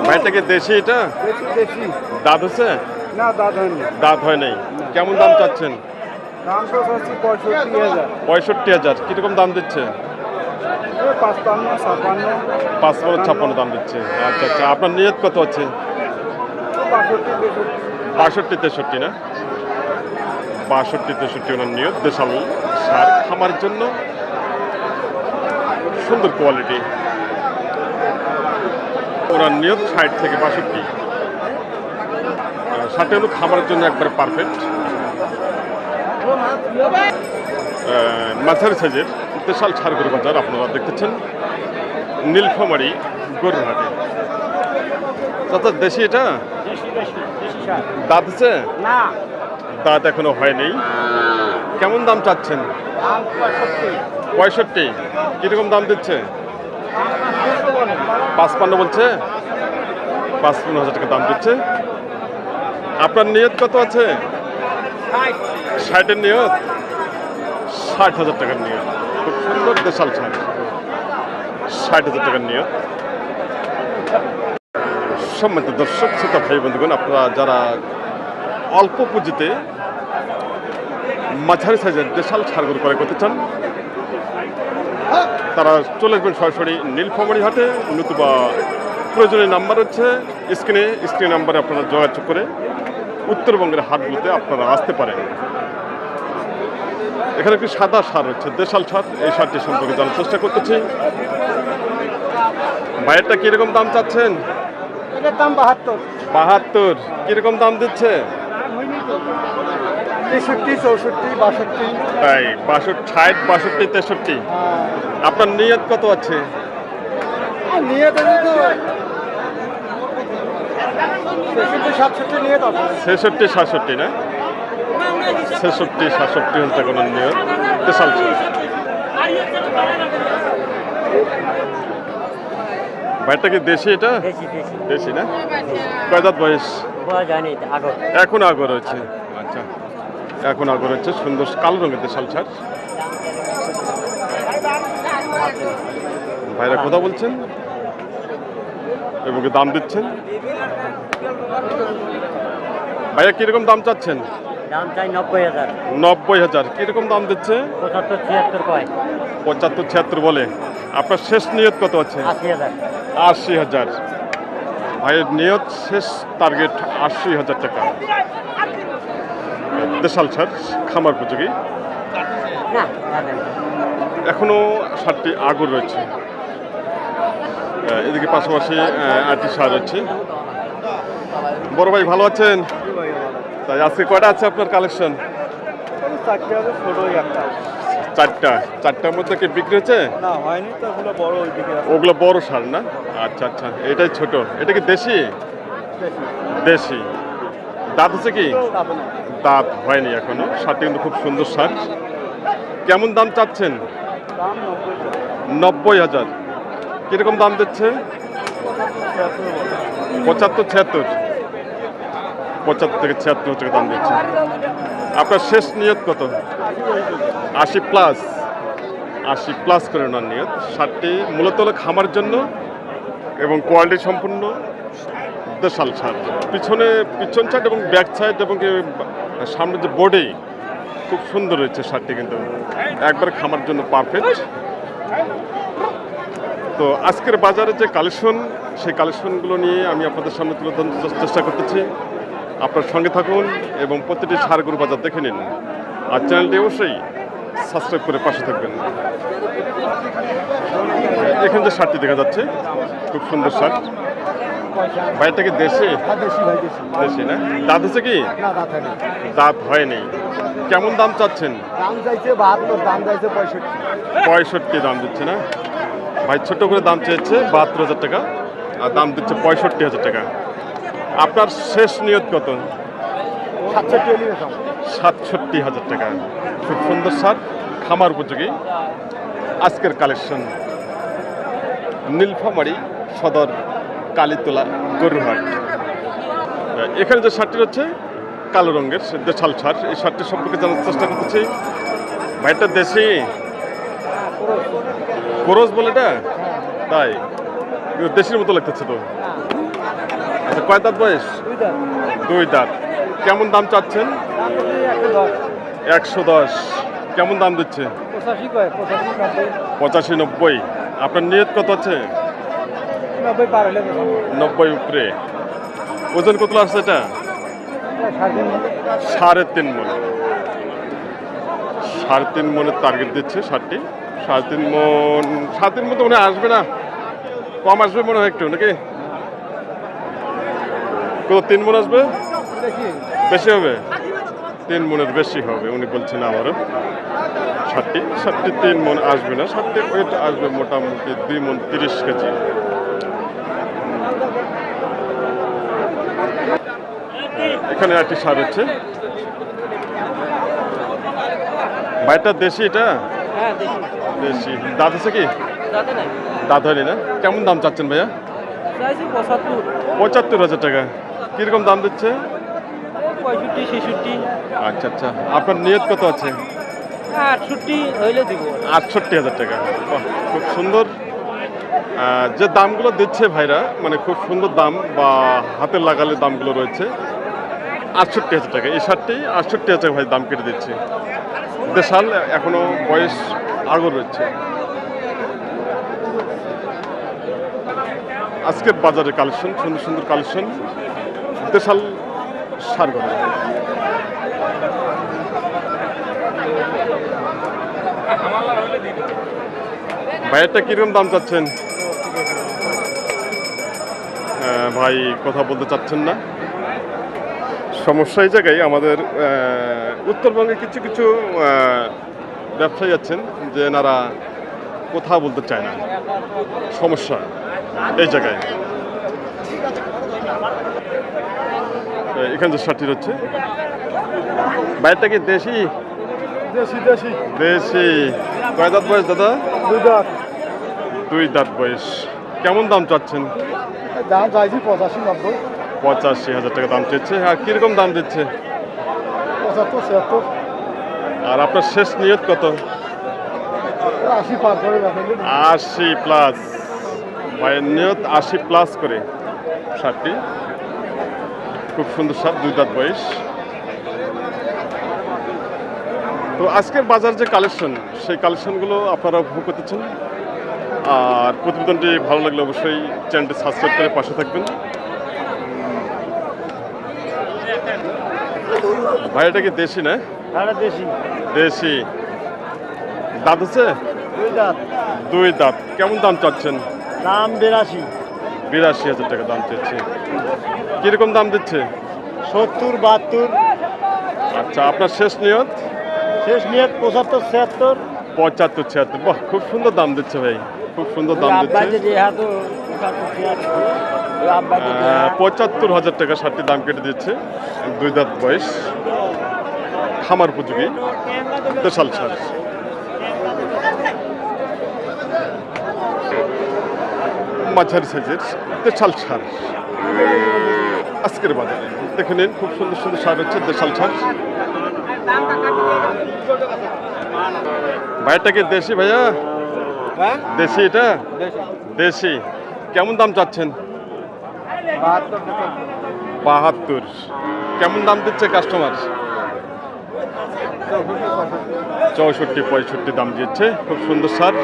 ভাইটাকে দেশি এটা দেশি দাঁত হচ্ছে না দাঁত হয়নি। দাঁত হয় নাই কেমন দাম চাচ্ছেন দাম তো হচ্ছে 65,000 65,000 কিরকম দাম দিচ্ছে 55 56 55 56 দাম দিচ্ছে আচ্ছা আচ্ছা আপনার নিয়ত কত আছে 62 62 63 না 62 63 ওনার নিয়ত দেশাল সার খামার জন্য সুন্দর কোয়ালিটি ওনার নিয়ত 60 থেকে 62 ষাটে হলো খামারের জন্য একবারে পারফেক্ট মাঝারি সাইজের বিশাল ছাড় গরু বাজার আপনারা দেখতেছেন নীলফামারী গরুর হাটে চাচা দেশি এটা দাঁত আছে না দাঁত এখনো হয়নি কেমন দাম চাচ্ছেন 65 কিরকম দাম দিচ্ছে 55 বলছে 55,000 টাকা দাম দিচ্ছে আপনার নিয়ত কত আছে 60-এর নিয়ত 60,000 টাকার নিয়ত খুব সুন্দর দেশাল ছাড় 60,000 টাকার নিয়ত সম্মানিত দর্শক শ্রোতা ভাই বন্ধুগণ আপনারা যারা অল্প পুঁজিতে মাঝারি সাইজের দেশাল ছাড়গুলো করে করতে চান তারা চলে আসবেন সরাসরি নীলফামারী হাটে নতুবা প্রয়োজনীয় নাম্বার হচ্ছে স্ক্রিনে নাম্বারে আপনারা যোগাযোগ করে উত্তরবঙ্গের হাটগুলোতে আপনারা আসতে পারেন এখানে একটি সাদা সার হচ্ছে দেশাল সার এই সারটি সম্পর্কে জানার চেষ্টা করতেছি ভাইয়েরটা কিরকম দাম চাচ্ছেন এটার দাম 72 কিরকম দাম দিচ্ছে 63 64 62 তাই 60 62 63 আপনার নিয়ত কত আছে নিয়ে দেবে তো 66 67 নিয়ে তো 66 67 না 66 67 হতে কোনো নিয়ত দেশাল সার ভাইটা কি দেশি এটা দেশি না কয় দাঁত বয়স এখন আগর হচ্ছে আচ্ছা এখন আগর হচ্ছে সুন্দর কালো রঙের দেশাল ছাড় ভাইরা কথা বলছেন এবং দাম দিচ্ছেন ভাইয়া কিরকম দাম চাচ্ছেন দাম চাই 90,000 90,000 কিরকম দাম দিচ্ছে 75 76 কয় 75 76 বলে আপনার শেষ নিয়ত কত আছে 80,000 80,000 ভাইয়ের নিয়ত শেষ টার্গেট 80,000 টাকা দেশাল ছাড় খামার উপযোগী না এখনো 7টি আগর রয়েছে এদিকে পাশাপাশি 8টি সার রয়েছে বড় ভাই ভালো আছেন তাই আজকে কয়টা আছে আপনার কালেকশন চারটার মধ্যে কি বিক্রি হচ্ছে না হয়নি তো ওগুলো বড় ওই দিকে ওগুলো বড় সার না আচ্ছা আচ্ছা এটাই ছোট এটা কি দেশি দেশি দাঁত হচ্ছে কি দাঁত হয়নি এখনো সারটি কিন্তু খুব সুন্দর সার কেমন দাম চাচ্ছেন দাম 90,000 কিরকম দাম দিচ্ছে 75 76 75 থেকে 76 টাকা দাম দিচ্ছে আপনার শেষ নিয়ত কত 80 প্লাস করে ওনার নিয়ত সারটি মূলত হলো খামার জন্য এবং কোয়ালিটি সম্পূর্ণ দেশাল সার পিছন সাইড এবং ব্যাক সাইড এবং সামনে যে বডি খুব সুন্দর রয়েছে সারটি কিন্তু একবার খামার জন্য পারফেক্ট তো আজকের বাজারে যে কালেকশন সেই কালেকশনগুলো নিয়ে আমি আপনাদের সামনে তুলে ধরার চেষ্টা করতেছি আপনার সঙ্গে থাকুন এবং প্রতিটি সার গরু বাজার দেখে নিন আর চ্যানেলটি অবশ্যই সাবস্ক্রাইব করে পাশে থাকবেন এখানে যে সারটি দেখা যাচ্ছে খুব সুন্দর সার ভাইটা কি দেশি দেশি না দাঁত হচ্ছে কি দাঁত হয়নি কেমন দাম চাচ্ছেন দাম চাইছে 72 দাম চাইছে 65 দাম দিচ্ছে না ভাই ছোট করে দাম চেয়েছে 72,000 টাকা আর দাম দিচ্ছে 65,000 টাকা আপনার শেষ নিয়ত কত 67,000 টাকা খুব সুন্দর সার খামার উপযোগী আজকের কালেকশন নীলফামারী সদর কালীতলা গরুরহাট এখানে যে শার্টটি হচ্ছে কালো রঙের দেশাল সার এই শার্টটি সম্পর্কে জানার চেষ্টা করতেছি ভাইটা দেশি ক্রস বলে এটা তাই কিন্তু দেশির মতো লাগতেছে তো। আচ্ছা, কয় দাঁত বয়স? দুই দাঁত। কেমন দাম চাচ্ছেন? 110। কেমন দাম দিচ্ছে? 85-90। আপনার নিয়ত কত আছে? 90 উপরে। ওজন কত আসছে এটা? 3.5 মণ। 3.5 মণের টার্গেট দিচ্ছে ষাটটি। 3.5 মণ, 3.5 মণ তো মনে হয় আসবে না, কম আসবে মনে হয় একটু, নাকি? কত, 3 মণ আসবে? বেশি হবে? 3 মণের বেশি হবে উনি বলছেন আমারও। 60টি 3 মণ আসবে না, 60টি ওয়েট আসবে মোটামুটি 2 মণ 30 কেজি। এখানে একটি সার হচ্ছে। ভাইটা দেশি, এটা দেশি। দাঁত আছে কি? দাঁত হয়নি না? কেমন দাম চাচ্ছেন ভাইয়া? 75,000 টাকা। কিরকম দাম দিচ্ছে? 65-66। আচ্ছা আচ্ছা, আপনার নিয়ত কত আছে? 68 হইলে দিব। 68,000 টাকা। বাহ, খুব সুন্দর। যে দামগুলো দিচ্ছে ভাইরা, মানে খুব সুন্দর দাম, বা হাতে লাগালে দামগুলো রয়েছে। 68,000 টাকা। এই শার্টটি 68,000 টাকা ভাই দাম কেটে দিচ্ছে। দেশাল, এখনো বয়স আগর রয়েছে। আজকের বাজারে কালেকশন, সুন্দর সুন্দর কালেকশন, দেশাল সারগড়া। ভাইয়েরটা কিরকম দাম চাচ্ছেন? ভাই কথা বলতে চাচ্ছেন না। সমস্যা এই জায়গায়, আমাদের উত্তরবঙ্গে কিছু কিছু ব্যবসায়ী আছেন যে এনারা কথা বলতে চায় না। সমস্যা এই জায়গায়। এখানে যে শার্টটি হচ্ছে, বাইরটা কি দেশি? দেশি। কয় দাঁত বয়স দাদা? 2 দাঁত বয়স। কেমন দাম চাচ্ছেন? দাম চাইছি 85-90। 85,000 টাকা দাম চেয়েছে। আর কিরকম দাম দিচ্ছে? 75-76। আর আপনার শেষ নিয়ত কত? 80 পার করে রাখেন। 80 প্লাস। ভাইয়ের নিয়ত 80 প্লাস করে। শার্টটি খুব সুন্দর শার্ট, 2 দাঁত বয়স। তো আজকের বাজার যে কালেকশন, সেই কালেকশনগুলো আপনারা উপভোগ করতেছেন। আর প্রতিবেদনটি ভালো লাগলে অবশ্যই চ্যানেলটি সাবস্ক্রাইব করে পাশে থাকবেন। ভাই এটা কি দেশি না? দেশি। দেশি। দাঁত আছে? 2 দাঁত। 2 দাঁত। কেমন দাম চাচ্ছেন? দাম 82। 82,000 টাকা দাম চাচ্ছে। কিরকম দাম দিচ্ছে? 70-72। আচ্ছা, আপনার শেষ নিয়ত? শেষ নিয়ে 75-76। 75-76। বাহ, খুব সুন্দর দাম দিচ্ছে ভাই, খুব সুন্দর দাম দিচ্ছে। 75,000 টাকা শার্টটির দাম কেটে দিচ্ছে। 2 দাঁত বয়স, খামার উপযোগী দেশাল শার্ট। মাঝারি সাইজের দেশাল শার্ট আজকের বাজারে দেখে নিন। খুব সুন্দর সুন্দর শার্ট হচ্ছে, দেশাল শার্ট। ভাইটা কি দেশি ভাইয়া? হ্যাঁ দেশি এটা? দেশি। কেমন দাম চাচ্ছেন? 72। কেমন দাম দিচ্ছে কাস্টমার? 64-65 দাম দিচ্ছে। খুব সুন্দর শার্ট।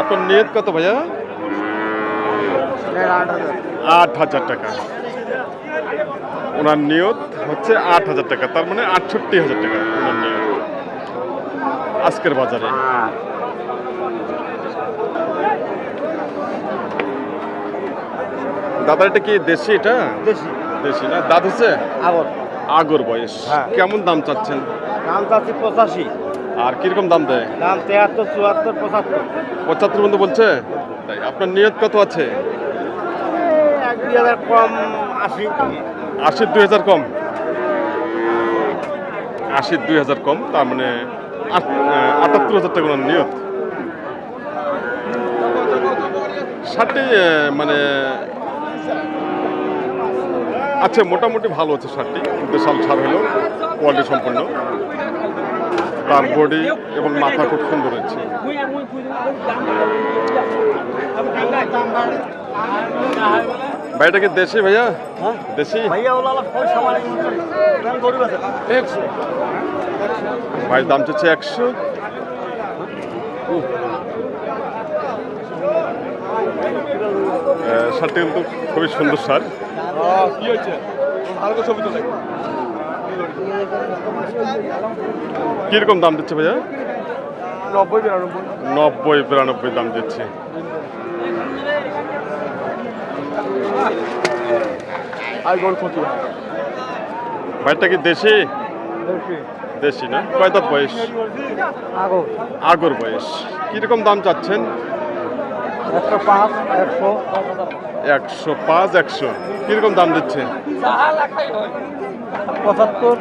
আপনার নিয়ত কত ভাইয়া? 8,000 টাকা। ওনার নিয়ত হচ্ছে 8,000 টাকা, তার মানে 68,000 টাকা ওনার নিয়ত আজকের বাজারে। দাদা এটা কি দেশি? এটা দেশি। দেশি না? দাঁত হচ্ছে? আগর। আগর বয়স। হ্যাঁ। কেমন দাম চাচ্ছেন? দাম চাচ্ছি 85। আর কিরকম দাম দেয়? দাম 73-74-75। 75 পর্যন্ত বলছে। তাই আপনার নিয়ত কত আছে? 1-2 কম 80। 80 2,000 কম। 80 2,000 কম, তার মানে 78,000 টাকা ওনার নিয়ত। শার্টটি মানে আচ্ছা, মোটামুটি ভালো হচ্ছে শার্টটি। দেশাল ছাড় হলো, কোয়ালিটি সম্পন্ন। তার বডি এবং মাথা খুব সুন্দর হচ্ছে। ভাইটা কি দেশি ভাইয়া? হ্যাঁ দেশি ভাইয়া ওলা পয়সা মানে গরিব আছে ভাই দাম চাচ্ছে 100। শার্টটি কিন্তু খুবই সুন্দর শার্ট। কি হয়েছে ভালো ছবি তো কিরকম দাম দিচ্ছে ভাইয়া? 90-92 90-92 দাম দিচ্ছে। আর গোল ক্ষতি ভাইটা কি দেশি? দেশি না? কয় দাঁত বয়স? আগো আগর বয়স। কিরকম দাম চাচ্ছেন? 105 105 100। কিরকম দাম দিচ্ছে? 75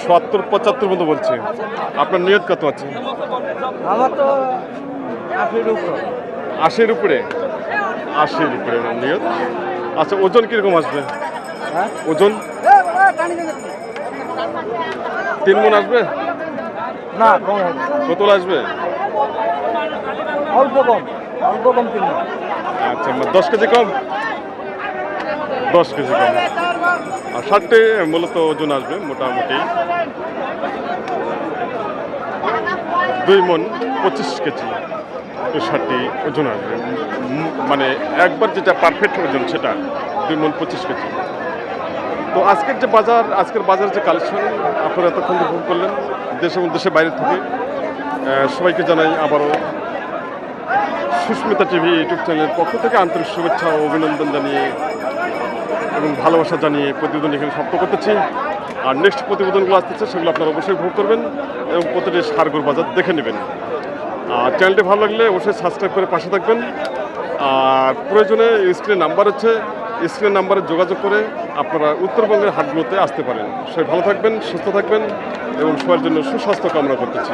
70-75 মতো বলছে। আপনার নিয়ত কত আছে? আমার তো 80 উপর 80-র উপরে? 80-র উপরে আমার নিয়ত। আচ্ছা, ওজন কিরকম আসবে? হ্যাঁ ওজন 3 মণ আসবে? না কম হবে কত আসবে? অল্প কম 3 আচ্ছা, 10 কেজি কম? 10 কেজি কম। আর শার্টে মূলত ওজন আসবে মোটামুটি 2 মণ 25 কেজি। এই শার্টটি ওজন আসবে মানে একবার যেটা পারফেক্ট ওজন সেটা 2 মণ 25 কেজি। তো আজকের বাজার যে কালেকশন আপনারা এতক্ষণ উপভোগ করলেন দেশ এবং দেশের বাইরে থেকে, সবাইকে জানাই আবারও সুস্মিতা টিভি ইউটিউব চ্যানেলের পক্ষ থেকে আন্তরিক শুভেচ্ছা ও অভিনন্দন জানিয়ে এবং ভালোবাসা জানিয়ে প্রতিবেদন এখানে সমাপ্ত করতেছি। আর নেক্সট প্রতিবেদনগুলো আসতেছে সেগুলো আপনারা অবশ্যই উপভোগ করবেন এবং প্রতিটি সারগর বাজার দেখে নেবেন। আর চ্যানেলটি ভালো লাগলে অবশ্যই সাবস্ক্রাইব করে পাশে থাকবেন। আর প্রয়োজনে স্ক্রিনের নাম্বার হচ্ছে, স্ক্রিনের নাম্বারে যোগাযোগ করে আপনারা উত্তরবঙ্গের হাটগুলোতে আসতে পারেন। সবাই ভালো থাকবেন, সুস্থ থাকবেন এবং সবার জন্য সুস্বাস্থ্য কামনা করতেছি।